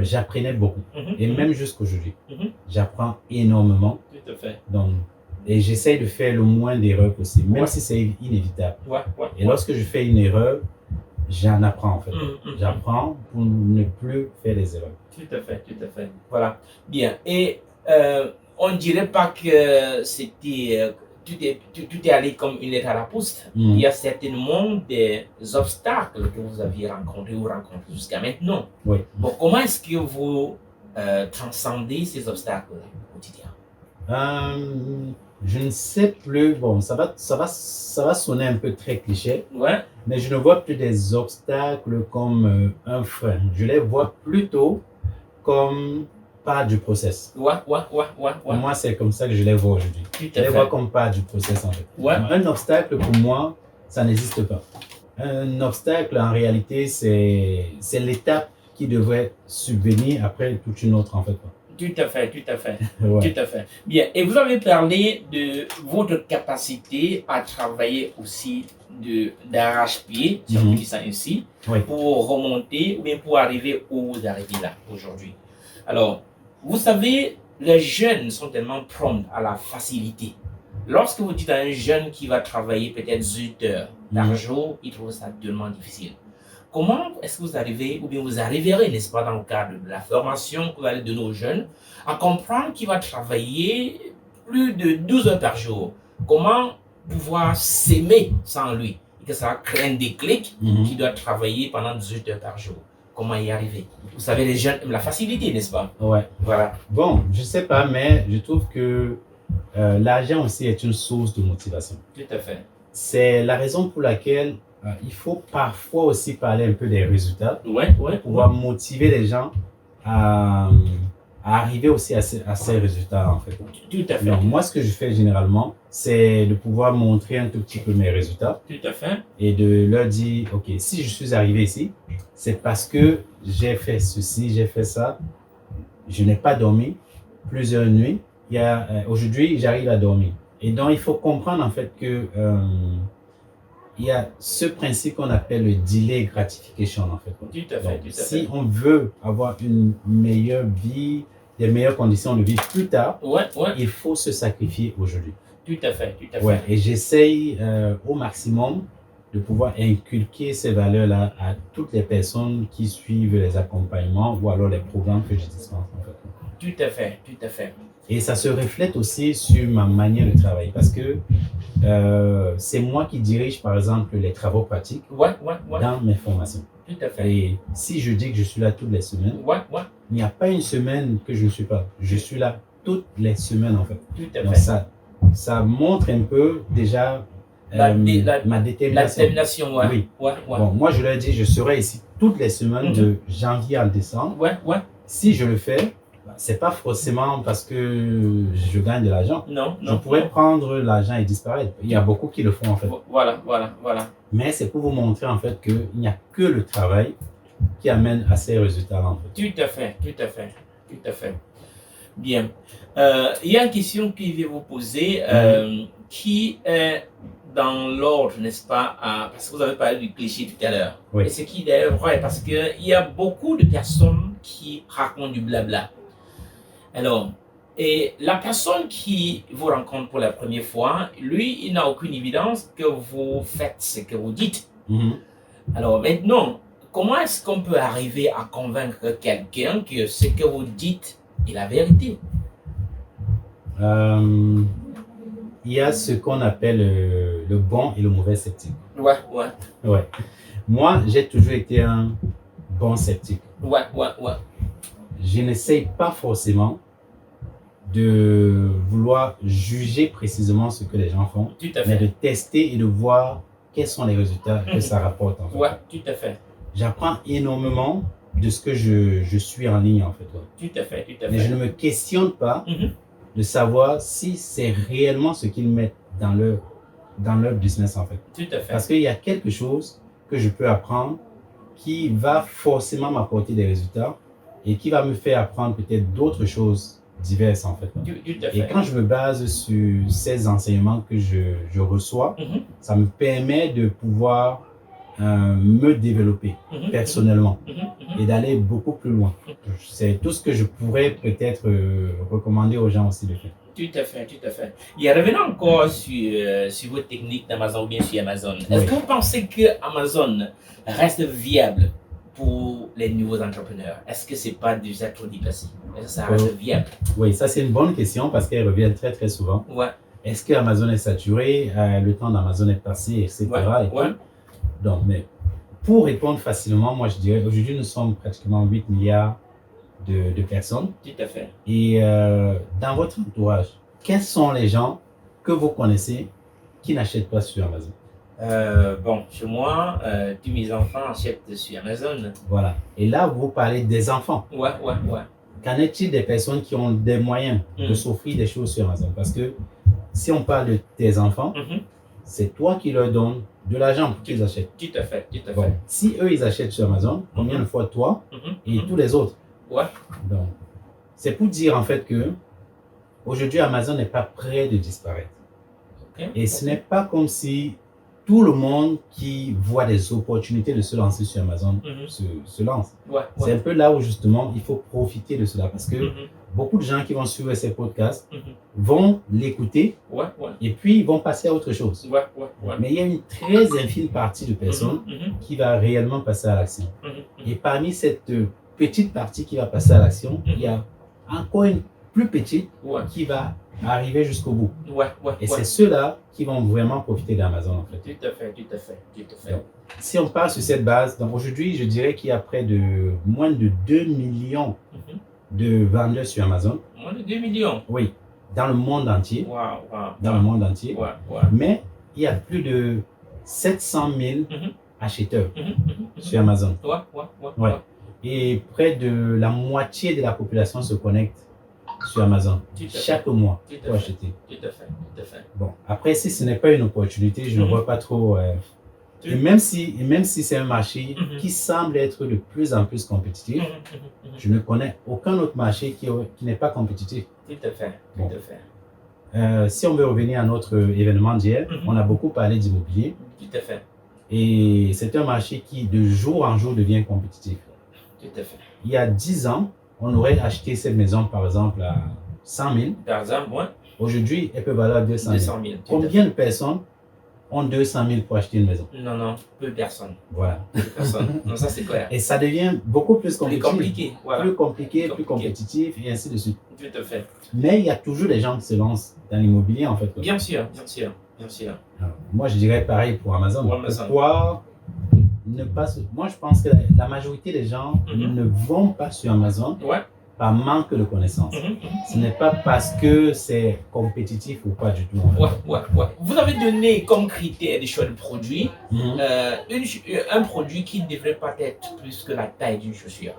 j'apprenais beaucoup. Et même jusqu'aujourd'hui, j'apprends énormément. Tout à fait. Donc, et j'essaye de faire le moins d'erreurs possible, même si c'est inévitable. Et lorsque je fais une erreur, j'en apprends en fait. J'apprends pour ne plus faire des erreurs. Tout à fait. Voilà. Bien. Et on ne dirait pas que c'était tout est allé comme une lettre à la poste. Il y a certainement des obstacles que vous aviez rencontrés ou rencontrés jusqu'à maintenant. Bon, comment est-ce que vous transcendez ces obstacles au quotidien? Je ne sais plus. Bon, ça va sonner un peu très cliché. Mais je ne vois plus des obstacles comme un frein. Je les vois plutôt comme part du process. Ouais. Pour moi, c'est comme ça que je les vois aujourd'hui. Je les vois comme part du process, en fait. Ouais. Un obstacle, pour moi, ça n'existe pas. Un obstacle, en réalité, c'est l'étape qui devrait subvenir après toute une autre, en fait. Tout à fait. Ouais. Tout à fait. Bien. Et vous avez parlé de votre capacité à travailler aussi d'arrache-pied, si on peut dire ça ainsi, Oui. pour remonter ou bien pour arriver où vous arrivez là aujourd'hui. Alors, vous savez, les jeunes sont tellement prompts à la facilité. Lorsque vous dites à un jeune qui va travailler peut-être 8 heures par jour, il trouve ça tellement difficile. Comment est-ce que vous arrivez, ou bien vous arriverez, n'est-ce pas, dans le cadre de la formation que vous allez donner aux jeunes, à comprendre qu'il va travailler plus de 12 heures par jour? Comment pouvoir s'aimer sans lui? Et que ça va créer un déclic qui doit travailler pendant 18 heures par jour. Comment y arriver? Vous savez, les jeunes aiment la facilité, n'est-ce pas? Ouais. Voilà. Bon, je sais pas, mais je trouve que l'argent aussi est une source de motivation. Tout à fait. C'est la raison pour laquelle il faut parfois aussi parler un peu des résultats pour pouvoir motiver les gens à arriver aussi à ces résultats, en fait. Tout à fait. Donc, moi, ce que je fais généralement, c'est de pouvoir montrer un tout petit peu mes résultats. Tout à fait. Et de leur dire, OK, si je suis arrivé ici, c'est parce que j'ai fait ceci, j'ai fait ça. Je n'ai pas dormi plusieurs nuits. Aujourd'hui, j'arrive à dormir. Et donc, il faut comprendre en fait que il y a ce principe qu'on appelle le delay gratification, en fait. Tout à fait. Si on veut avoir une meilleure vie, des meilleures conditions de vie plus tard, il faut se sacrifier aujourd'hui. Tout à fait. Et j'essaye au maximum de pouvoir inculquer ces valeurs-là à toutes les personnes qui suivent les accompagnements ou alors les programmes que je dispense, en fait. Tout à fait. Et ça se reflète aussi sur ma manière de travailler parce que c'est moi qui dirige, par exemple, les travaux pratiques dans mes formations. Tout à fait. Et si je dis que je suis là toutes les semaines, il n'y a pas une semaine que je ne suis pas. Je suis là toutes les semaines, en fait. Tout à Donc fait. ça montre un peu déjà ma détermination. La détermination, oui. Bon, moi, je leur dis, je serai ici toutes les semaines de janvier à décembre. Si je le fais, c'est pas forcément parce que je gagne de l'argent. Non. Je pourrais prendre l'argent et disparaître. Il y a beaucoup qui le font, en fait. Voilà. Mais c'est pour vous montrer, en fait, qu'il n'y a que le travail qui amène à ces résultats-là, en fait. Tout à fait. Bien. Il y a une question que je vais vous poser qui est dans l'ordre, n'est-ce pas, parce que vous avez parlé du cliché tout à l'heure. Oui. Et ce qui est d'ailleurs vrai, parce qu'il y a beaucoup de personnes qui racontent du blabla. Alors, et la personne qui vous rencontre pour la première fois, lui, il n'a aucune évidence que vous faites ce que vous dites. Alors maintenant, comment est-ce qu'on peut arriver à convaincre quelqu'un que ce que vous dites est la vérité? Il y a ce qu'on appelle le bon et le mauvais sceptique. Ouais. Moi, j'ai toujours été un bon sceptique. Je n'essaye pas forcément de vouloir juger précisément ce que les gens font, mais de tester et de voir quels sont les résultats que ça rapporte, en fait. Tout à fait. J'apprends énormément de ce que je suis en ligne, en fait. Tout à fait. Mais je ne me questionne pas de savoir si c'est réellement ce qu'ils mettent dans leur business, en fait. Tout à fait. Parce qu'il y a quelque chose que je peux apprendre qui va forcément m'apporter des résultats et qui va me faire apprendre peut-être d'autres choses diverses, en fait. Et quand je me base sur ces enseignements que je reçois, ça me permet de pouvoir me développer personnellement et d'aller beaucoup plus loin. C'est tout ce que je pourrais peut-être recommander aux gens aussi de faire. Tout à fait. Et revenons encore sur vos techniques d'Amazon ou bien sur Amazon. Est-ce que vous pensez que Amazon reste viable pour les nouveaux entrepreneurs? Est-ce que c'est pas déjà trop déplacé? Est-ce que ça reste viable? Oui, ça c'est une bonne question parce qu'elle revient très très souvent. Est-ce que Amazon est saturé? Le temps d'Amazon est passé, etc. Donc, mais pour répondre facilement, moi je dirais aujourd'hui nous sommes pratiquement 8 milliards de personnes. Tout à fait. Et dans votre entourage, quels sont les gens que vous connaissez qui n'achètent pas sur Amazon? Bon, chez moi, tous mes enfants achètent sur Amazon. Voilà. Et là, vous parlez des enfants. qu'en est-il des personnes qui ont des moyens de s'offrir des choses sur Amazon? Parce que si on parle de tes enfants, c'est toi qui leur donnes de l'argent pour qu'ils achètent. Tout à fait, tout à fait. Bon, si eux, ils achètent sur Amazon, combien de fois toi et tous les autres? Ouais. Donc, c'est pour dire en fait que aujourd'hui, Amazon n'est pas prêt de disparaître. Et ce n'est pas comme si tout le monde qui voit des opportunités de se lancer sur Amazon se lance. C'est un peu là où justement il faut profiter de cela parce que beaucoup de gens qui vont suivre ces podcasts vont l'écouter et puis ils vont passer à autre chose. Mais il y a une très infime partie de personnes qui va réellement passer à l'action. Et parmi cette petite partie qui va passer à l'action, il y a encore une plus petite qui va arriver jusqu'au bout. Et c'est ceux-là qui vont vraiment profiter d'Amazon en fait. Tout à fait, tout à fait, tout à fait. Donc, si on part sur cette base, donc aujourd'hui, je dirais qu'il y a près de moins de 2 millions de vendeurs sur Amazon. Moins de 2 millions? Oui, dans le monde entier. Dans le monde entier. Mais il y a plus de 700 000 acheteurs sur Amazon. Et près de la moitié de la population se connecte sur Amazon chaque mois pour acheter. Tout à fait, tout à fait. Bon, après, si ce n'est pas une opportunité, je ne vois pas trop. Et même si c'est un marché qui semble être de plus en plus compétitif, je ne connais aucun autre marché qui n'est pas compétitif. Tout à fait, bon. tout à fait. Si on veut revenir à notre événement d'hier, on a beaucoup parlé d'immobilier. Tout à fait. Et c'est un marché qui, de jour en jour, devient compétitif. Tout à fait. Il y a 10 ans, on aurait acheté cette maison, par exemple, à 100 000. Par exemple, oui. Aujourd'hui, elle peut valoir 200 000. Combien de personnes ont 200 000 pour acheter une maison? Non, peu de personnes. Voilà. Peu de personnes. Non, ça c'est clair. Et ça devient beaucoup plus compliqué. Plus compliqué, plus compétitif, et ainsi de suite. Tout à fait. Mais il y a toujours des gens qui se lancent dans l'immobilier, en fait. Bien sûr, bien sûr, bien sûr. Alors, moi, je dirais pareil pour Amazon. Pourquoi ne pas Moi, je pense que la majorité des gens ne vont pas sur Amazon par manque de connaissances. Ce n'est pas parce que c'est compétitif ou pas du tout. Vous avez donné comme critère des choix de produits un produit qui ne devrait pas être plus que la taille d'une chaussure.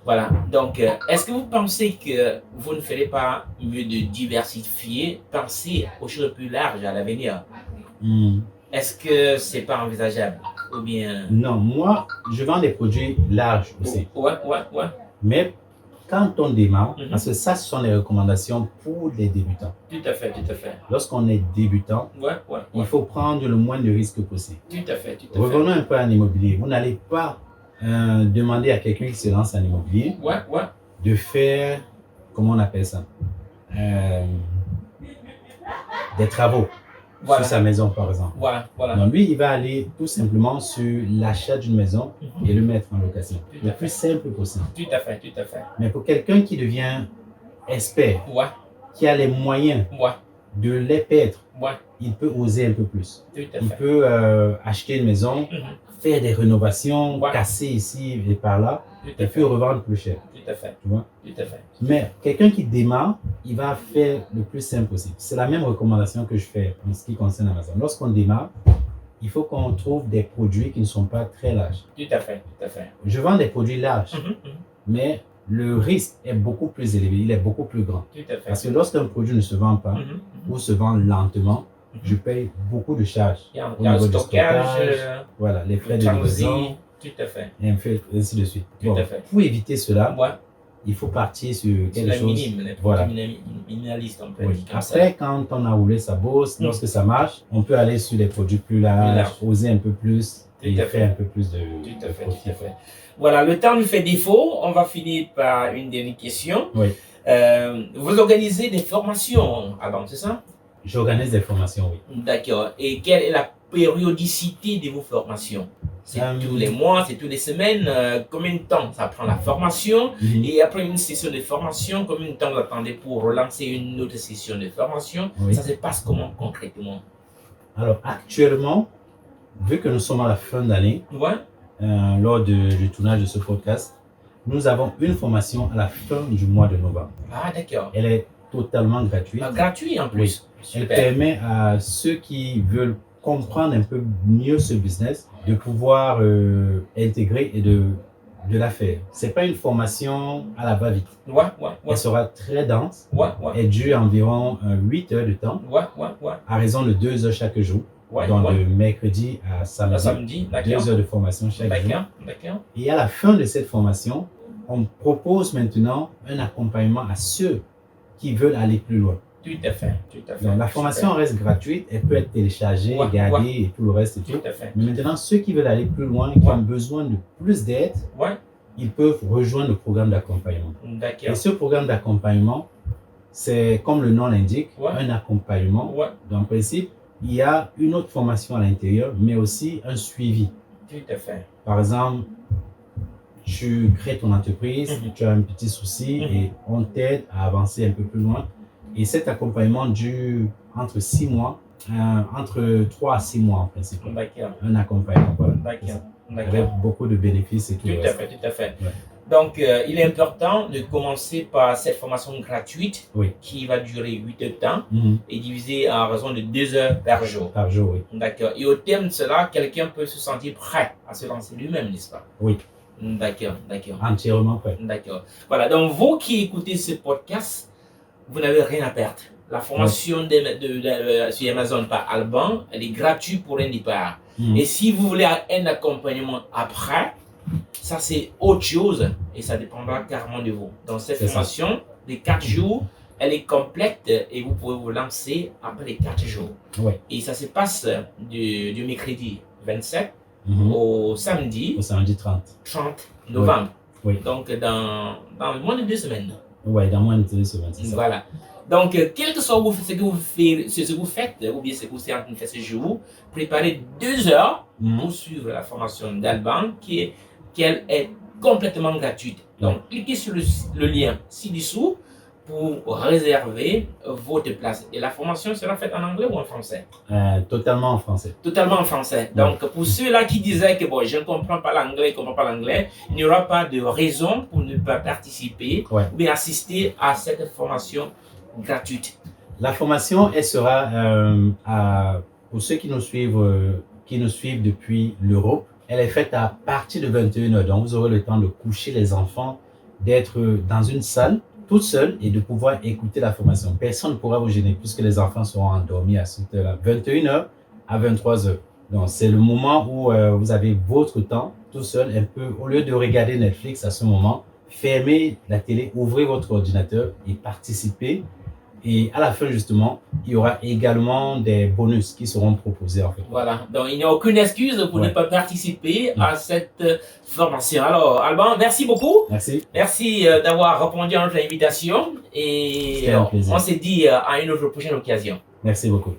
Voilà. Donc, est-ce que vous pensez que vous ne ferez pas mieux de diversifier, penser aux choses plus larges à l'avenir? Est-ce que c'est pas envisageable ou bien... Non, moi, je vends des produits larges aussi. Mais quand on démarre, parce que ça, ce sont les recommandations pour les débutants. Tout à fait, tout à fait. Lorsqu'on est débutant, il faut prendre le moins de risques possible. Tout à fait, tout à fait. Revenons un peu à l'immobilier. Vous n'allez pas demander à quelqu'un qui se lance en immobilier de faire, comment on appelle ça, des travaux. Sur sa maison, par exemple. Donc, lui, il va aller tout simplement sur l'achat d'une maison et le mettre en location. Le plus simple possible. Tout à fait, tout à fait. Mais pour quelqu'un qui devient expert, qui a les moyens de les paître, il peut oser un peu plus. Il peut acheter une maison, faire des rénovations, casser ici et par là, et puis revendre plus cher. Tout à fait. Tu vois? Tout à fait. Mais quelqu'un qui démarre, il va faire le plus simple possible. C'est la même recommandation que je fais en ce qui concerne Amazon. Lorsqu'on démarre, il faut qu'on trouve des produits qui ne sont pas très larges. Tout à fait, tout à fait. Je vends des produits larges, mais le risque est beaucoup plus élevé, il est beaucoup plus grand. Tout à fait. Parce que lorsqu'un produit ne se vend pas ou se vend lentement, je paye beaucoup de charges. Il y a le stockage, voilà, les frais de livraison. Tout à fait. Et ainsi de suite. Tout à fait. Pour éviter cela, il faut partir sur quelque chose. Minimaliste, on peut dire. Après, quand on a roulé sa bourse, lorsque ça marche, on peut aller sur des produits plus larges, oser un peu plus et faire un peu plus de profit. Tout à fait. Voilà, le temps nous fait défaut. On va finir par une dernière question. Vous organisez des formations, Adam, c'est ça? J'organise des formations, oui. D'accord. Et quelle est la périodicité de vos formations? C'est tous les mois, c'est toutes les semaines. Combien de temps ça prend la formation? Et après une session de formation, combien de temps vous attendez pour relancer une autre session de formation? Ça se passe comment concrètement? Alors actuellement, vu que nous sommes à la fin d'année, lors du tournage de ce podcast, nous avons une formation à la fin du mois de novembre. Ah d'accord. Elle est totalement gratuite. Gratuit en plus. Elle permet à ceux qui veulent comprendre un peu mieux ce business de pouvoir intégrer et de de la faire. Ce n'est pas une formation à la va-vite. Ouais. Elle sera très dense. Ouais. Elle dure environ 8 heures de temps. Ouais. À raison de 2 heures chaque jour. Donc de mercredi à samedi. 2 heures de formation chaque jour. D'accord. Et à la fin de cette formation, on propose maintenant un accompagnement à ceux qui veulent aller plus loin. Tout à fait. Donc, la formation reste gratuite, elle peut être téléchargée, gardée et tout le reste et tout. Tout à fait. Mais maintenant, ceux qui veulent aller plus loin, qui ont besoin de plus d'aide, ils peuvent rejoindre le programme d'accompagnement. D'accord. Et ce programme d'accompagnement, c'est comme le nom l'indique, un accompagnement. Donc, en principe, il y a une autre formation à l'intérieur, mais aussi un suivi. Tout à fait. Par exemple, tu crées ton entreprise, tu as un petit souci et on t'aide à avancer un peu plus loin. Et cet accompagnement dure entre 6 mois, entre 3 à 6 mois en principe. D'accord. Un accompagnement, voilà. D'accord. Avec beaucoup de bénéfices et tout. Tout à fait. Ouais. Donc, il est important de commencer par cette formation gratuite qui va durer 8 heures de temps et divisée en raison de 2 heures par jour. Par jour, oui. D'accord. Et au terme de cela, quelqu'un peut se sentir prêt à se lancer lui-même, n'est-ce pas? Oui. D'accord. Entièrement prêt. D'accord. Voilà. Donc, vous qui écoutez ce podcast, vous n'avez rien à perdre. La formation sur Amazon par Alban, elle est gratuite pour un départ. Et si vous voulez un accompagnement après, ça c'est autre chose et ça dépendra carrément de vous. Donc cette formation de 4 jours, elle est complète et vous pouvez vous lancer après les 4 jours. Et ça se passe du mercredi 27 au samedi 30 novembre. Donc dans moins de 2 semaines. Oui, dans moins de 2 semaines, c'est ça. Voilà. Donc, quel que soit ce que vous faites, ou bien ce que vous êtes en train de faire ce jour, préparez 2 heures pour suivre la formation d'Alban, qu'elle est complètement gratuite. Donc, cliquez sur le lien ci-dessous pour réserver votre place. Et la formation sera faite en anglais ou en français? Totalement en français. Totalement en français. Donc, pour ceux-là qui disaient que bon, je ne comprends pas l'anglais, il n'y aura pas de raison pour ne pas participer ou bien assister à cette formation gratuite. La formation, elle sera pour ceux qui nous suivent depuis l'Europe. Elle est faite à partir de 21 h. Donc, vous aurez le temps de coucher les enfants, d'être dans une salle toute seule et de pouvoir écouter la formation. Personne ne pourra vous gêner puisque les enfants seront endormis à cette heure-là, 21 h à 23 h. Donc, c'est le moment où vous avez votre temps tout seul. Un peu, au lieu de regarder Netflix à ce moment, fermez la télé, ouvrez votre ordinateur et participez. Et à la fin, justement, il y aura également des bonus qui seront proposés, en fait. Voilà. Donc, il n'y a aucune excuse pour ne pas participer à cette formation. Alors, Alban, merci beaucoup. Merci. Merci d'avoir répondu à notre invitation. Et c'était un plaisir. On se dit à une autre prochaine occasion. Merci beaucoup.